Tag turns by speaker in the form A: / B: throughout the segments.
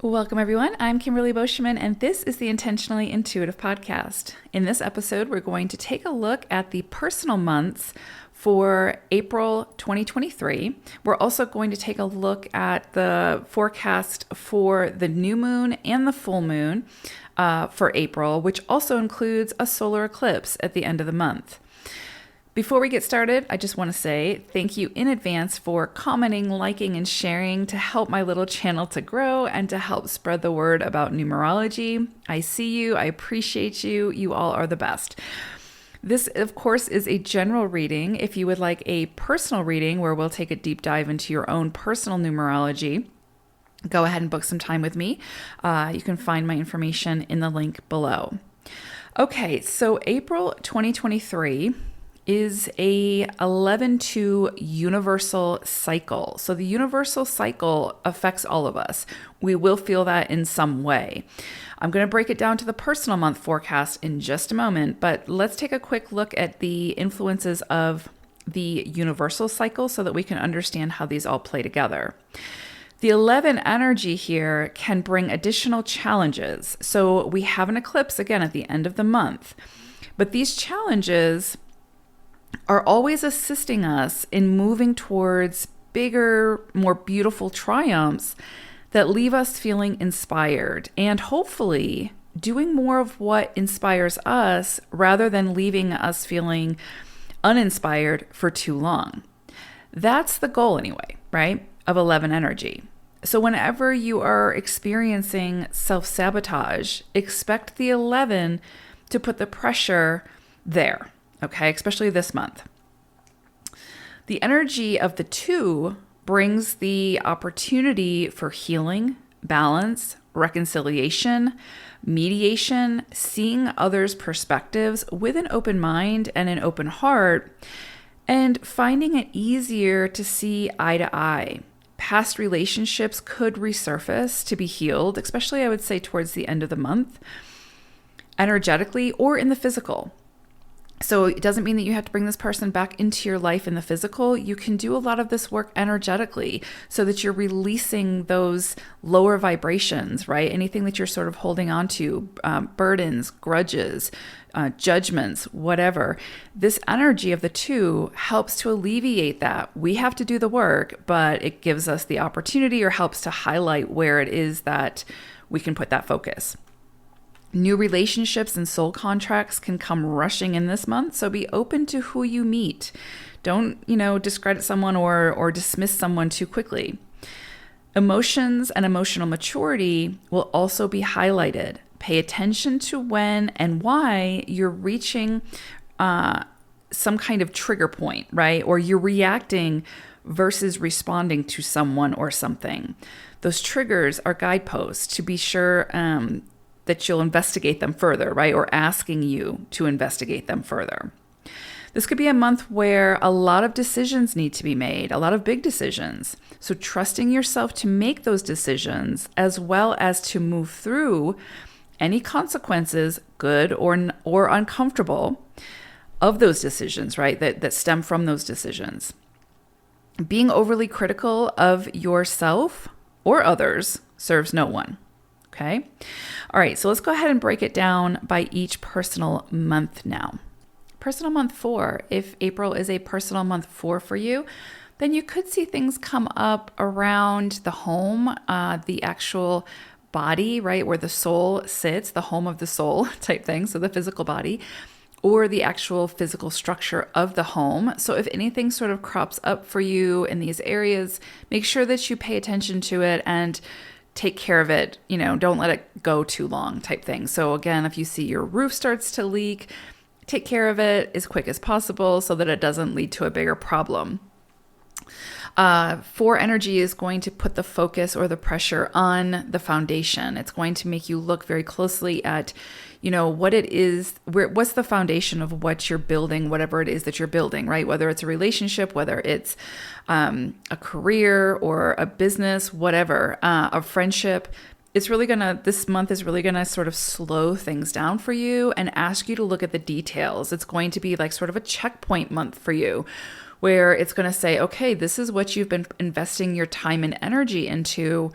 A: Welcome, everyone. I'm Kimberly Boschman, and this is the Intentionally Intuitive Podcast. In this episode, we're going to take a look at the personal months for April 2023. We're also going to take a look at the forecast for the new moon and the full moon for April, which also includes a solar eclipse at the end of the month. Before we get started, I just want to say thank you in advance for commenting, liking, and sharing to help my little channel to grow and to help spread the word about numerology. I see you. I appreciate you. You all are the best. This, of course, is a general reading. If you would like a personal reading where we'll take a deep dive into your own personal numerology, go ahead and book some time with me. You can find my information in the link below. Okay, so April 2023 is a 11-2 universal cycle. So the universal cycle affects all of us. We will feel that in some way. I'm going to break it down to the personal month forecast in just a moment, but let's take a quick look at the influences of the universal cycle so that we can understand how these all play together. The 11 energy here can bring additional challenges. So we have an eclipse again at the end of the month, but these challenges are always assisting us in moving towards bigger, more beautiful triumphs that leave us feeling inspired and hopefully doing more of what inspires us rather than leaving us feeling uninspired for too long. That's the goal anyway, right? Of 11 energy. So whenever you are experiencing self-sabotage, expect the 11 to put the pressure there. Okay, especially this month. The energy of the 2 brings the opportunity for healing, balance, reconciliation, mediation, seeing others' perspectives with an open mind and an open heart, and finding it easier to see eye to eye. Past relationships could resurface to be healed, especially I would say towards the end of the month, energetically or in the physical. So it doesn't mean that you have to bring this person back into your life in the physical. You can do a lot of this work energetically so that you're releasing those lower vibrations, right? Anything that you're sort of holding on to, burdens, grudges, judgments, whatever. This energy of the 2 helps to alleviate that. We have to do the work, but it gives us the opportunity or helps to highlight where it is that we can put that focus. New relationships and soul contracts can come rushing in this month, so be open to who you meet. Don't, discredit someone or dismiss someone too quickly. Emotions and emotional maturity will also be highlighted. Pay attention to when and why you're reaching some kind of trigger point, right? Or you're reacting versus responding to someone or something. Those triggers are guideposts to be sure that you'll investigate them further, right? Or asking you to investigate them further. This could be a month where a lot of decisions need to be made, a lot of big decisions. So trusting yourself to make those decisions as well as to move through any consequences, good or uncomfortable, of those decisions, right? That stem from those decisions. Being overly critical of yourself or others serves no one. Okay. All right. So let's go ahead and break it down by each personal month now. Personal month 4. If April is a personal month 4 for you, then you could see things come up around the home, the actual body, right? Where the soul sits, the home of the soul type thing. So the physical body or the actual physical structure of the home. So if anything sort of crops up for you in these areas, make sure that you pay attention to it and take care of it, don't let it go too long type thing. So again, if you see your roof starts to leak, take care of it as quick as possible so that it doesn't lead to a bigger problem. 4 energy is going to put the focus or the pressure on the foundation. It's going to make you look very closely at, what it is, what's the foundation of what you're building, whatever it is that you're building, right? Whether it's a relationship, whether it's a career or a business, whatever, a friendship. This month is really gonna sort of slow things down for you and ask you to look at the details. It's going to be like sort of a checkpoint month for you, where it's going to say, okay, this is what you've been investing your time and energy into.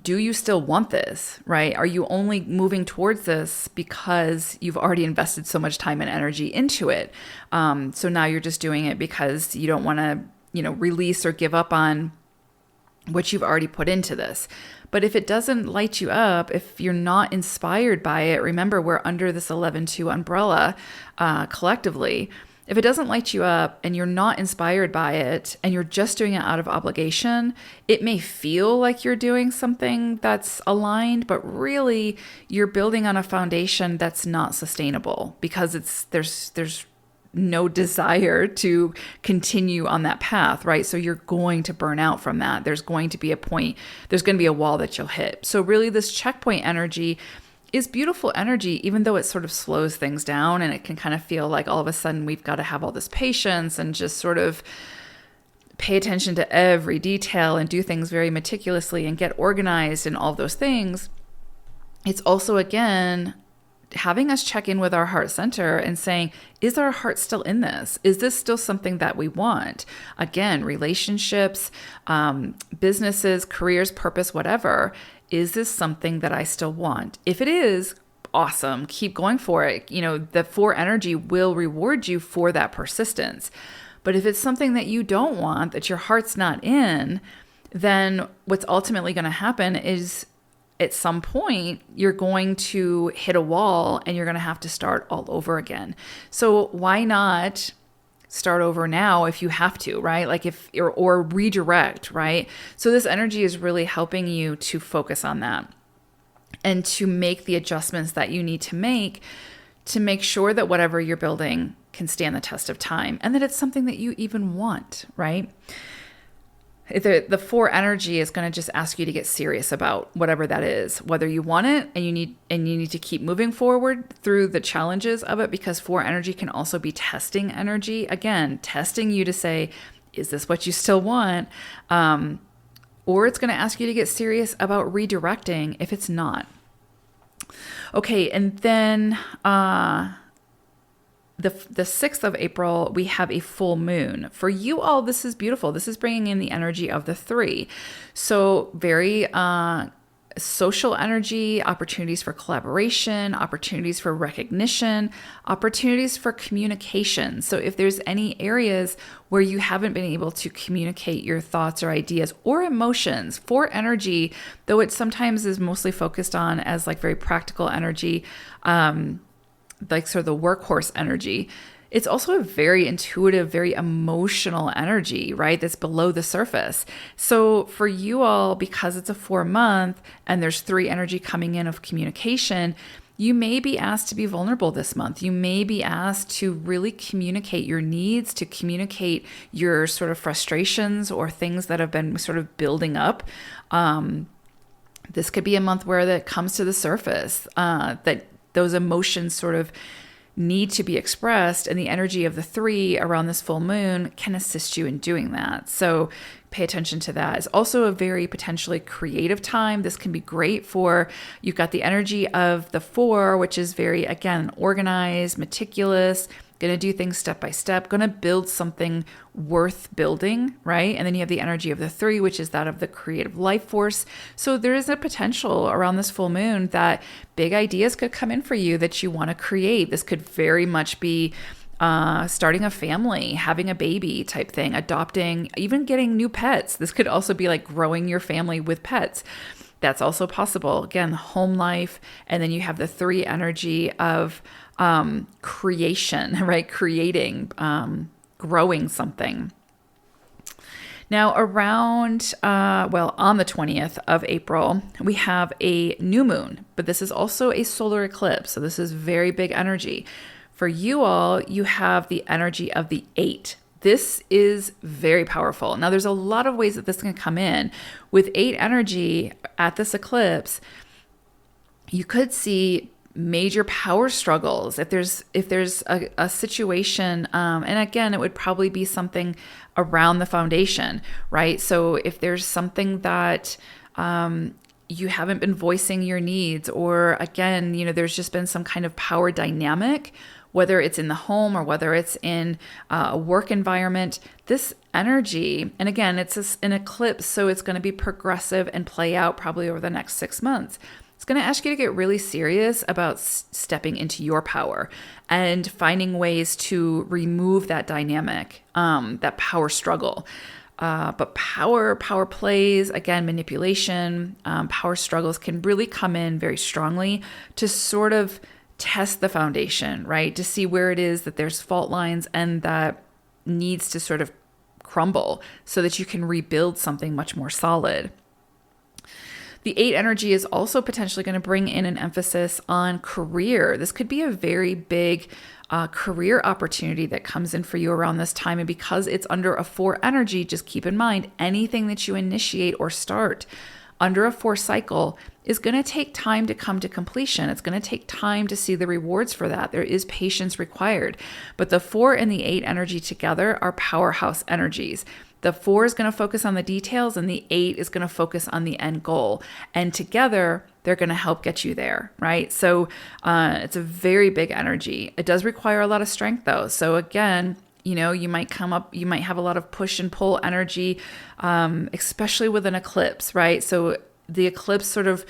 A: do you still want this, right? Are you only moving towards this because you've already invested so much time and energy into it? So now you're just doing it because you don't want to, release or give up on what you've already put into this. But if it doesn't light you up, if you're not inspired by it, remember we're under this 11-2 umbrella collectively. If it doesn't light you up and you're not inspired by it and you're just doing it out of obligation, it may feel like you're doing something that's aligned, but really you're building on a foundation that's not sustainable because there's no desire to continue on that path, right? So you're going to burn out from that. There's going to be a point, there's going to be a wall that you'll hit. So really this checkpoint energy is beautiful energy, even though it sort of slows things down and it can kind of feel like all of a sudden we've got to have all this patience and just sort of pay attention to every detail and do things very meticulously and get organized and all of those things. It's also, again, having us check in with our heart center and saying, is our heart still in this? Is this still something that we want? Again, relationships, businesses, careers, purpose, whatever. Is this something that I still want? If it is, awesome. Keep going for it. The 4 energy will reward you for that persistence. But if it's something that you don't want, that your heart's not in, then what's ultimately going to happen is at some point, you're going to hit a wall and you're going to have to start all over again. So why not start over now if you have to, right? Like or redirect, right? So this energy is really helping you to focus on that and to make the adjustments that you need to make sure that whatever you're building can stand the test of time and that it's something that you even want, right? The 4 energy is going to just ask you to get serious about whatever that is, whether you want it and you need to keep moving forward through the challenges of it, because 4 energy can also be testing energy. Again, testing you to say, is this what you still want? Or it's going to ask you to get serious about redirecting if it's not. Okay, and then the 6th of April, we have a full moon. For you all, this is beautiful. This is bringing in the energy of the 3. So very social energy, opportunities for collaboration, opportunities for recognition, opportunities for communication. So if there's any areas where you haven't been able to communicate your thoughts or ideas or emotions, 4 energy, though it sometimes is mostly focused on as like very practical energy, like sort of the workhorse energy, it's also a very intuitive, very emotional energy, right? That's below the surface. So for you all, because it's a 4-month and there's 3 energy coming in of communication, you may be asked to be vulnerable this month. You may be asked to really communicate your needs, to communicate your sort of frustrations or things that have been sort of building up. This could be a month where that comes to the surface, that those emotions sort of need to be expressed, and the energy of the 3 around this full moon can assist you in doing that. So pay attention to that. It's also a very potentially creative time. This can be great for, you've got the energy of the 4, which is very, again, organized, meticulous, going to do things step by step, going to build something worth building, right? And then you have the energy of the 3, which is that of the creative life force. So there is a potential around this full moon that big ideas could come in for you that you want to create. This could very much be starting a family, having a baby type thing, adopting, even getting new pets. This could also be like growing your family with pets. That's also possible. Again, home life. And then you have the 3 energy of creation, right? Creating, growing something. Now around, on the 20th of April, we have a new moon, but this is also a solar eclipse. So this is very big energy. For you all, you have the energy of the 8. This is very powerful. Now there's a lot of ways that this can come in. With 8 energy at this eclipse, you could see major power struggles. If there's a situation, and again, it would probably be something around the foundation, right? So if there's something that you haven't been voicing your needs, or again, there's just been some kind of power dynamic, whether it's in the home or whether it's in a work environment. This energy, and again, it's an eclipse, so it's going to be progressive and play out probably over the next 6 months. It's going to ask you to get really serious about stepping into your power and finding ways to remove that dynamic, that power struggle. But power plays, again, manipulation, power struggles can really come in very strongly to sort of test the foundation, right? To see where it is that there's fault lines and that needs to sort of crumble so that you can rebuild something much more solid. The 8 energy is also potentially going to bring in an emphasis on career. This could be a very big career opportunity that comes in for you around this time. And because it's under a 4 energy, just keep in mind, anything that you initiate or start under a 4 cycle is going to take time to come to completion. It's going to take time to see the rewards for that. There is patience required. But the 4 and the 8 energy together are powerhouse energies. The 4 is going to focus on the details and the 8 is going to focus on the end goal. And together, they're going to help get you there, right? So it's a very big energy. It does require a lot of strength though. So again, you might have a lot of push and pull energy, especially with an eclipse, right? So the eclipse sort of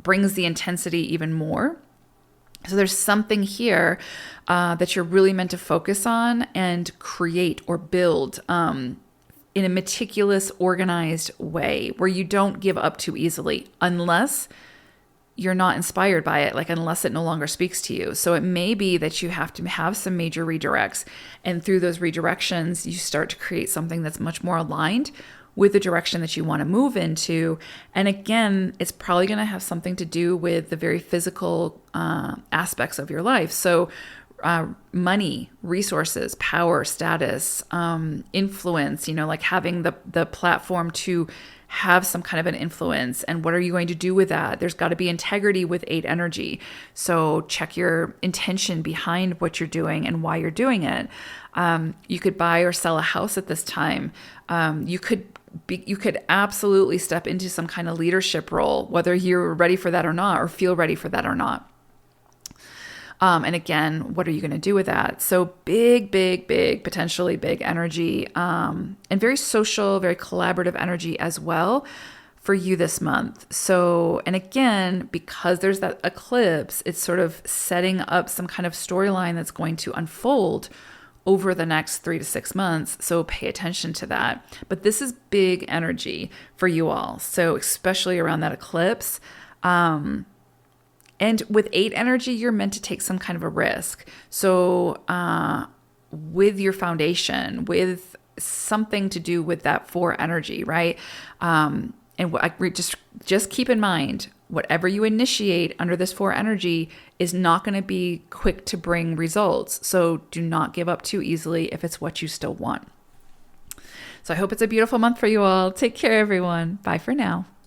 A: brings the intensity even more. So there's something here that you're really meant to focus on and create or build in a meticulous, organized way where you don't give up too easily unless you're not inspired by it, like unless it no longer speaks to you. So it may be that you have to have some major redirects. And through those redirections, you start to create something that's much more aligned with the direction that you want to move into. And again, it's probably going to have something to do with the very physical aspects of your life. So money, resources, power, status, influence, like having the platform to have some kind of an influence. And what are you going to do with that? There's got to be integrity with 8 energy. So check your intention behind what you're doing and why you're doing it. You could buy or sell a house at this time. You could absolutely step into some kind of leadership role, whether you're ready for that or not, or feel ready for that or not. And again, what are you going to do with that? So big, potentially big energy, and very social, very collaborative energy as well for you this month. So, and again, because there's that eclipse, it's sort of setting up some kind of storyline that's going to unfold over the next 3 to 6 months. So pay attention to that. But this is big energy for you all. So especially around that eclipse. And with 8 energy, you're meant to take some kind of a risk. So with your foundation, with something to do with that 4 energy, right? And just keep in mind, whatever you initiate under this 4 energy is not going to be quick to bring results. So do not give up too easily if it's what you still want. So I hope it's a beautiful month for you all. Take care, everyone. Bye for now.